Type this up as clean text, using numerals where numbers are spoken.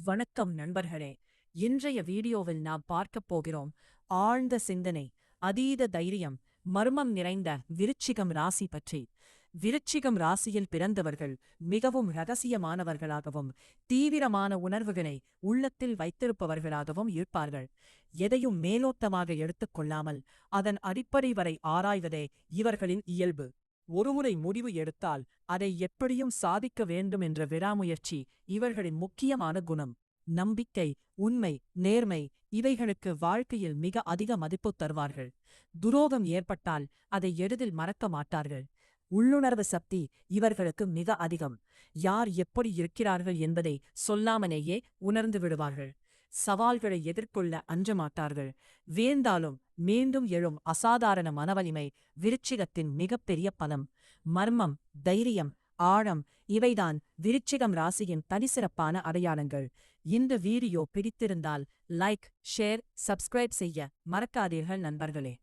வணக்கம் நண்பர்களே. இன்றைய வீடியோவில் நாம் பார்க்கப் போகிறோம் ஆழ்ந்த சிந்தனை, அதீத தைரியம், மர்மம் நிறைந்த விருச்சிகம் ராசி பற்றி. விருச்சிகம் ராசியில் பிறந்தவர்கள் மிகவும் இரகசியமானவர்களாகவும் தீவிரமான உணர்வுகளை உள்ளத்தில் வைத்திருப்பவர்களாகவும் இருப்பார்கள். எதையும் மேலோட்டமாக எடுத்துக்கொள்ளாமல் அதன் அடிப்படை வரை ஆராய்வதே இவர்களின் இயல்பு. ஒருமுறை முடிவு எடுத்தால் அதை எப்படியும் சாதிக்க வேண்டும் என்ற விடாமுயற்சி இவர்களின் முக்கியமான குணம். நம்பிக்கை, உண்மை, நேர்மை இவைகளுக்கு வாழ்க்கையில் மிக அதிக மதிப்பு தருவார்கள். துரோகம் ஏற்பட்டால் அதை எளிதில் மறக்க மாட்டார்கள். உள்ளுணர்வு சக்தி இவர்களுக்கு மிக அதிகம். யார் எப்படி இருக்கிறார்கள் என்பதை சொல்லாமலேயே உணர்ந்து விடுவார்கள். சவால்களை எதிர்கொள்ள அஞ்ச மாட்டார்கள். வேந்தாலும் மீண்டும் எழும் அசாதாரண மனவலிமை விருச்சிகத்தின் மிகப்பெரிய பலம். மர்மம், தைரியம், ஆழம் இவைதான் விருச்சிகம் ராசியின் தனிசிறப்பான அடையாளங்கள். இந்த வீடியோ பிடித்திருந்தால் லைக், ஷேர், சப்ஸ்கிரைப் செய்ய மறக்காதீர்கள் நண்பர்களே.